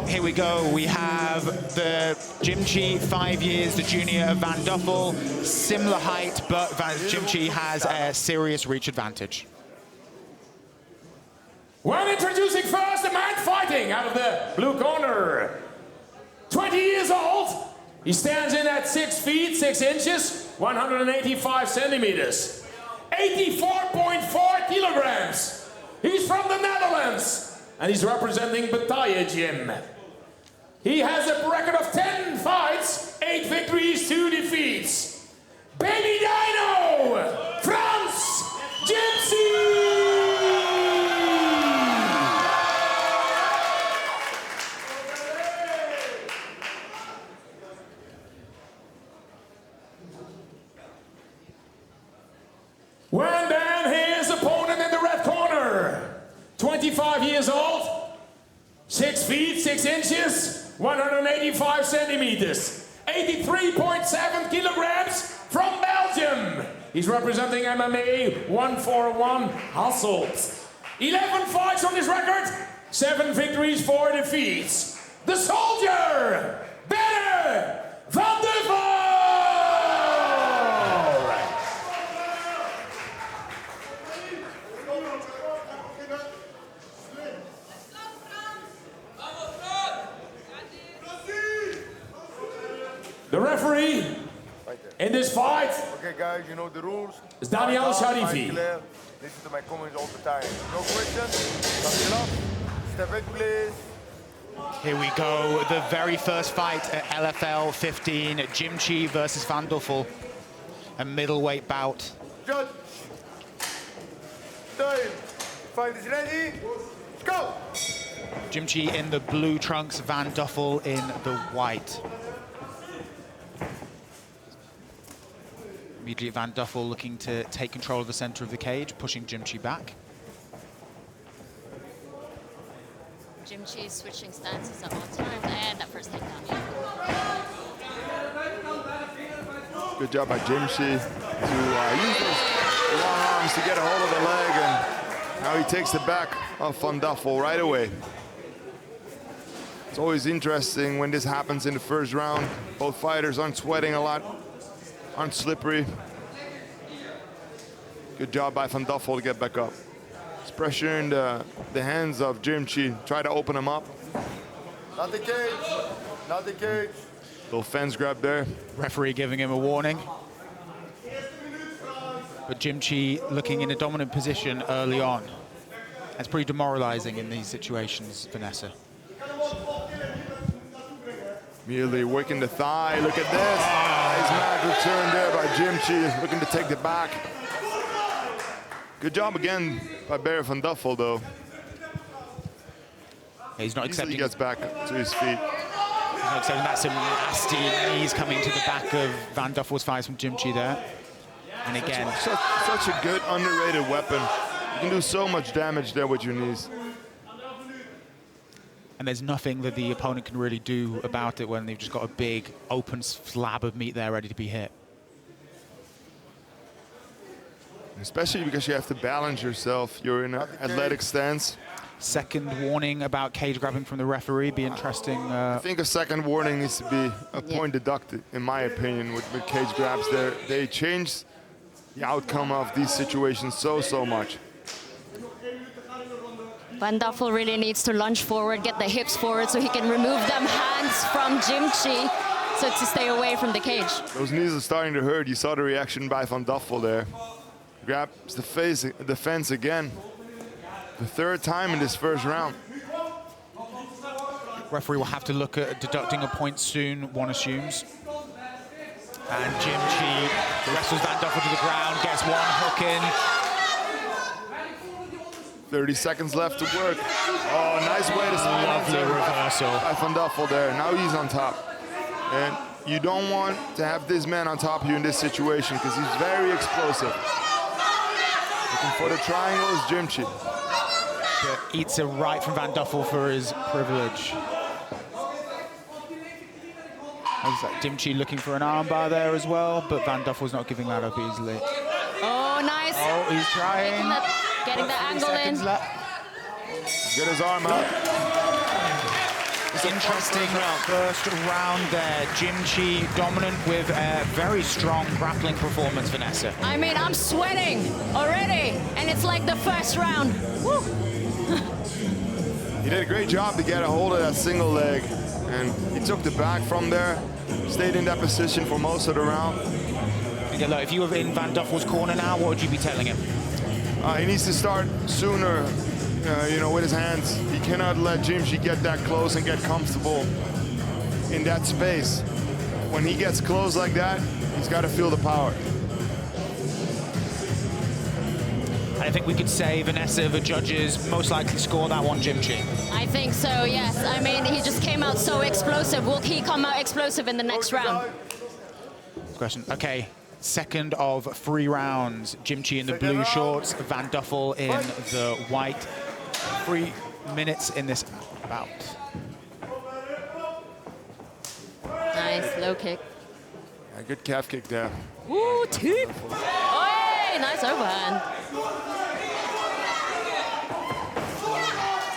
Here we go. We have the Djimtche, 5 years, the junior of Vanduffle. Similar height, but Djimtche has a serious reach advantage. When introducing first the man fighting out of the blue corner. 20 years old. He stands in at 6 feet, 6 inches, 185 centimeters. 84.4 kilograms. He's from the Netherlands, and he's representing Berre Gym. He has a record of 10 fights, 8 victories, 2 defeats. Baby Dino, Frans Djimtche! When then his opponent in the red corner, 25 years old, 6 feet, 6 inches, 185 centimeters, 83.7 kilograms from Belgium. He's representing MMA 141 Hasselt. 11 fights on his record, 7 victories, 4 defeats. The soldier, Berre Vanduffle! The referee in this fight. Okay, guys, you know the rules. Is Daniel Sharifi. Listen to my comments all the time. No questions. Step in, please. Here we go. The very first fight at LFL15, Djimtche versus Vanduffle, a middleweight bout. Judge. Time. Fight is ready. Let's go. Djimtche in the blue trunks, Vanduffle in the white. Immediately Vanduffle looking to take control of the center of the cage, pushing Djimtche back. Djimtche switching stances at all times, and that first takedown. Good job by Djimtche to use those long arms to get a hold of the leg, and now he takes the back of Vanduffle right away. It's always interesting when this happens in the first round. Both fighters aren't sweating a lot, aren't slippery. Good job by Vanduffle to get back up. It's pressuring the hands of Djimtche, try to open him up. Not the cage, not the cage. Little fence grab there. Referee giving him a warning. But Djimtche looking in a dominant position early on. That's pretty demoralizing in these situations, Vanessa. Immediately working the thigh, look at this. Nice mad return there by Djimtche, looking to take the back. Good job again by Berre Vanduffle though. Yeah, he's not accepting. He gets back to his feet. He's not accepting that. Some nasty knees coming to the back of Vanduffle's fights from Djimtche there. And again. Such a good underrated weapon. You can do so much damage there with your knees. And there's nothing that the opponent can really do about it when they've just got a big open slab of meat there ready to be hit. Especially because you have to balance yourself. You're in an athletic stance. Second warning about cage grabbing from the referee. Be interesting. I think a second warning needs to be a point deducted, in my opinion, with cage grabs. They change the outcome of these situations so much. Vanduffle really needs to lunge forward, get the hips forward so he can remove them hands from Djimtche so to stay away from the cage. Those knees are starting to hurt. You saw the reaction by Vanduffle there. Grabs the fence again. The third time in this first round. Referee will have to look at deducting a point soon, one assumes. And Djimtche wrestles Vanduffle to the ground, gets one hook in. 30 seconds left to work. Oh, nice way to spin lovely reversal by Vanduffle there. Now he's on top. And you don't want to have this man on top of you in this situation because he's very explosive. Looking for the triangle is Djimtche. But eats a right from Vanduffle for his privilege. Djimtche looking for an armbar there as well, but Vanduffle's not giving that up easily. Oh, nice. Oh, he's trying. Getting the angle in. Get his arm out. Interesting first round there. Djimtche dominant with a very strong grappling performance, Vanessa. I mean, I'm sweating already, and it's like the first round. Woo. He did a great job to get a hold of that single leg, and he took the back from there, stayed in that position for most of the round. Yeah, look, if you were in Vanduffle's corner now, what would you be telling him? He needs to start sooner, you know, with his hands. He cannot let Djimtche get that close and get comfortable in that space. When he gets close like that, he's got to feel the power. I think we could say, Vanessa, the judges most likely score that one, Djimtche. I think so, yes. I mean, he just came out so explosive. Will he come out explosive in the next round? Question. Okay, second of 3 rounds. Djimtche in the blue shorts, Vanduffle in the white. 3 minutes in this bout. Nice, low kick. A good calf kick there. Ooh, tip. Oh, nice overhand.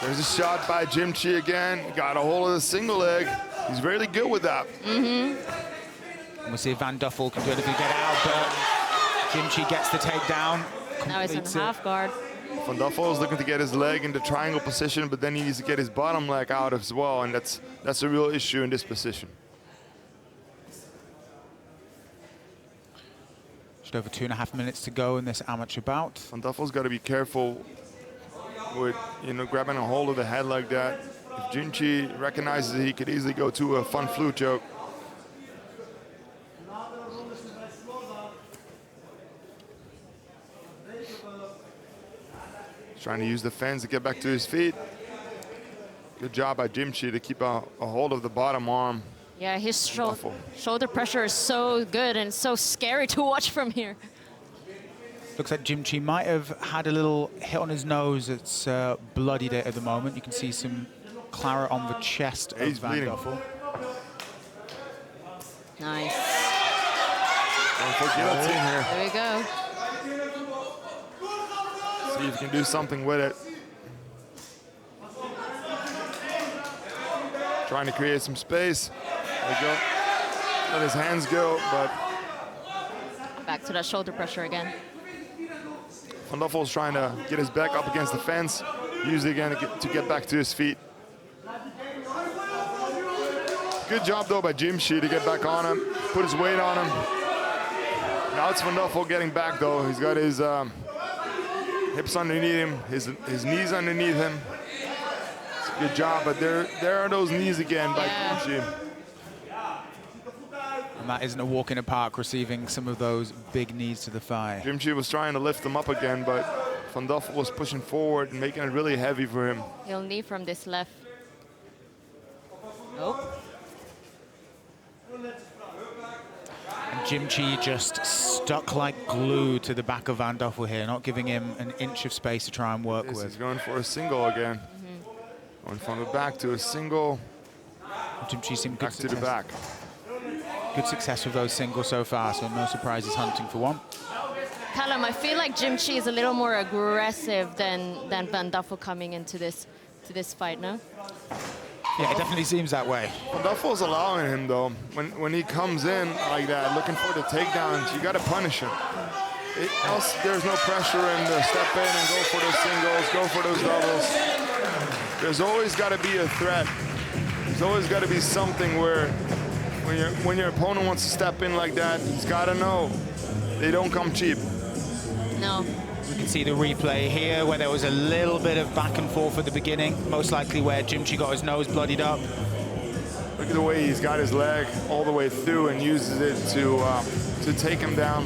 There's a shot by Djimtche again. Got a hold of the single leg. He's really good with that. And we'll see if Vanduffle can do anything to get out, but Djimtche gets the takedown. Now he's on half guard. Vanduffle is looking to get his leg in the triangle position, but then he needs to get his bottom leg out as well, and that's a real issue in this position. Just over 2.5 minutes to go in this amateur bout. Vanduffle's got to be careful with, you know, grabbing a hold of the head like that. If Djimtche recognizes it, he could easily go to a fun flute choke. Trying to use the fence to get back to his feet. Good job by Djimtche to keep a hold of the bottom arm. Yeah, his shoulder pressure is so good and so scary to watch from here. Looks like Djimtche might have had a little hit on his nose. It's bloodied it at the moment. You can see some claret on the chest of Vanduffle. Nice. Going for guillotine here. There we go. See if you can do something with it. Trying to create some space. There we go. Let his hands go, but Back to that shoulder pressure again. Vanduffle's trying to get his back up against the fence, use it again to get back to his feet. Good job though by Djimtche to get back on him, put his weight on him. Now it's Vanduffle getting back though. He's got his hips underneath him, his knees underneath him. It's a good job, but there are those knees again by Djimtche. And that isn't a walk in the park, receiving some of those big knees to the thigh. Djimtche was trying to lift him up again, but Vanduffle was pushing forward and making it really heavy for him. He'll knee from this left. Nope. And Djimtche just stuck like glue to the back of Vanduffle here, not giving him an inch of space to try and work with. He's going for a single again. Going from the back to a single. Djimtche seemed Back to the back. Good success with those singles so far, so no surprise he's hunting for one. Callum, I feel like Djimtche is a little more aggressive than Vanduffle coming into this fight, no? Yeah, it definitely seems that way. Vanduffle's allowing him though. When he comes in like that, looking for the takedowns, you got to punish him. Else there's no pressure in to step in and go for those singles, go for those doubles. There's always got to be a threat. There's always got to be something where when your opponent wants to step in like that, he's got to know they don't come cheap. No. We can see the replay here where there was a little bit of back and forth at the beginning, most likely where Djimtche got his nose bloodied up. Look at the way he's got his leg all the way through and uses it to take him down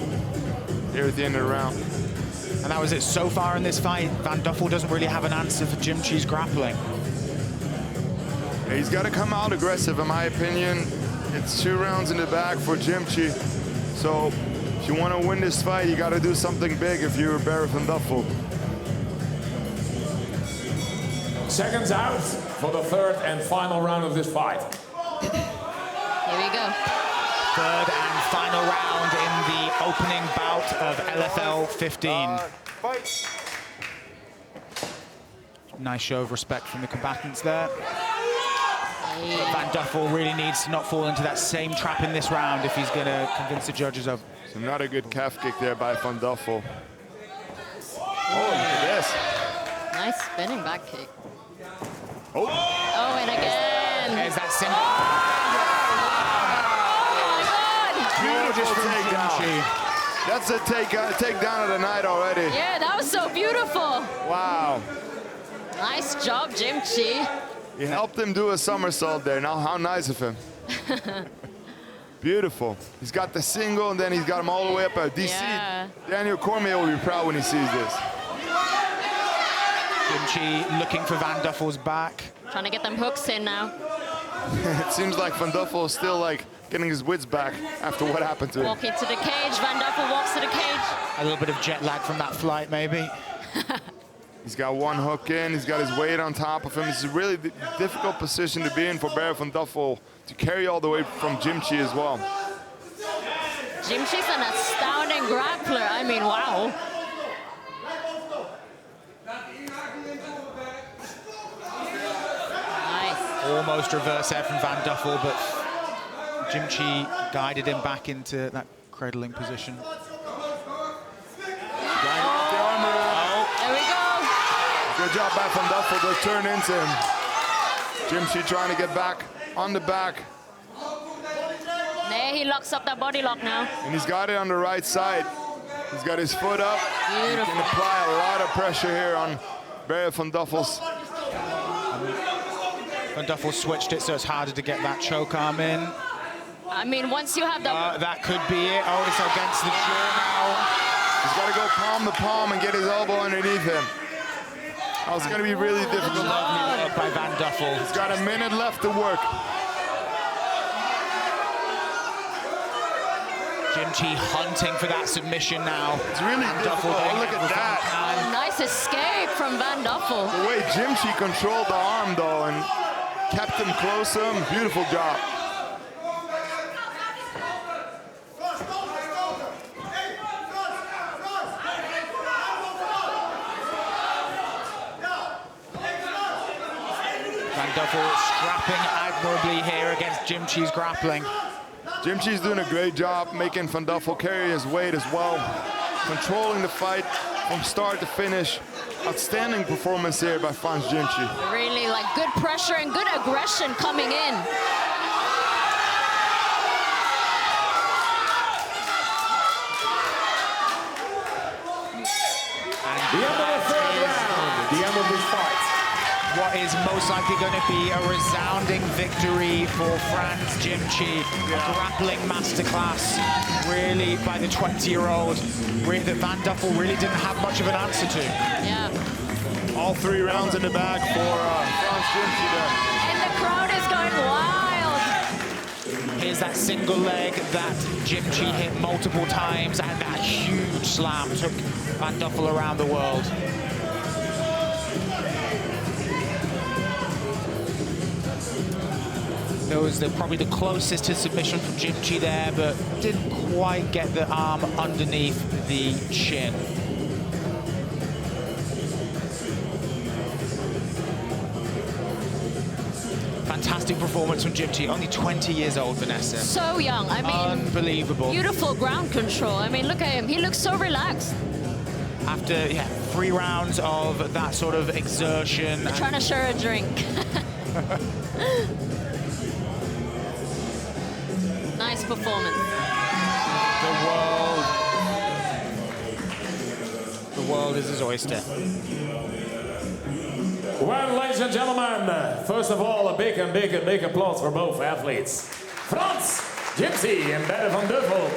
here at the end of the round. And that was it so far in this fight. Vanduffle doesn't really have an answer for Djimtche's grappling. Yeah, he's got to come out aggressive, in my opinion. It's 2 rounds in the bag for Djimtche. So if you want to win this fight, you got to do something big if you're Berre Vanduffle. Seconds out for the 3rd and final round of this fight. Here we go. 3rd and final round in the opening bout of LFL15. Nice show of respect from the combatants there. But Vanduffle really needs to not fall into that same trap in this round if he's going to convince the judges of. So not a good calf kick there by Vanduffle. Oh, look at this. Nice spinning back kick. Oh, Oh, and again. There's that single. beautiful takedown. That's a takedown of the night already. Yeah, that was so beautiful. Wow. Nice job, Djimtche. He helped him do a somersault there. Now, how nice of him. Beautiful. He's got the single, and then he's got him all the way up. DC, Yeah. Daniel Cormier will be proud when he sees this. Djimtche looking for Vanduffle's back. Trying to get them hooks in now. It seems like Vanduffle is still like getting his wits back after what happened to him. Walking to the cage. Vanduffle walks to the cage. A little bit of jet lag from that flight, maybe. He's got one hook in, he's got his weight on top of him. It's a really difficult position to be in for Berre Vanduffle to carry all the way from Djimtche as well. Djimtche's an astounding grappler. I mean, wow. Nice. Almost reverse air from Vanduffle, but Djimtche guided him back into that cradling position. There we go. Good job by Vanduffle to turn into him. Djimtche trying to get back on the back. There, he locks up that body lock now. And he's got it on the right side. He's got his foot up. Beautiful. He can apply a lot of pressure here on Berre Vanduffle's. Vanduffle switched it so it's harder to get that choke arm in. I mean, once you have the... That could be it. Oh, it's against the jaw now. He's got to go palm to palm and get his elbow underneath him. Oh, it's going to be really difficult. Lovely work by Vanduffle. He's got a minute left to work. Djimtche hunting for that submission now. It's really difficult. Oh, look at that. Nice escape from Vanduffle. The way Djimtche controlled the arm, though, and kept him close to him. Beautiful job. Vanduffle scrapping admirably here against Djimtche's grappling. Djimtche's doing a great job making Vanduffle carry his weight as well. Controlling the fight from start to finish. Outstanding performance here by Frans Djimtche. Really, like, good pressure and good aggression coming in. And The end of the third round, the end of this fight. what is most likely going to be a resounding victory for Frans Djimtche. A grappling masterclass, really, by the 20-year-old, that Vanduffle really didn't have much of an answer to. Yeah. All 3 rounds in the bag for Frans Djimtche there. And the crowd is going wild. Here's that single leg that Djimtche hit multiple times, and that huge slam took Vanduffle around the world. That was probably the closest to submission from Djimtche there, but didn't quite get the arm underneath the chin. Fantastic performance from Djimtche, only 20 years old, Vanessa. So young, I mean, unbelievable. beautiful ground control. I mean, look at him, he looks so relaxed. After 3 rounds of that sort of exertion. They're trying to share a drink. Nice performance. The world is his oyster. Well, ladies and gentlemen, first of all, a big applause for both athletes. Frans Djimtche and Berre Vanduffle.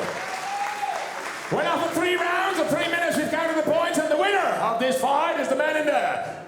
Well, after 3 rounds of 3 minutes, we've counted the points, and the winner of this fight is the man in the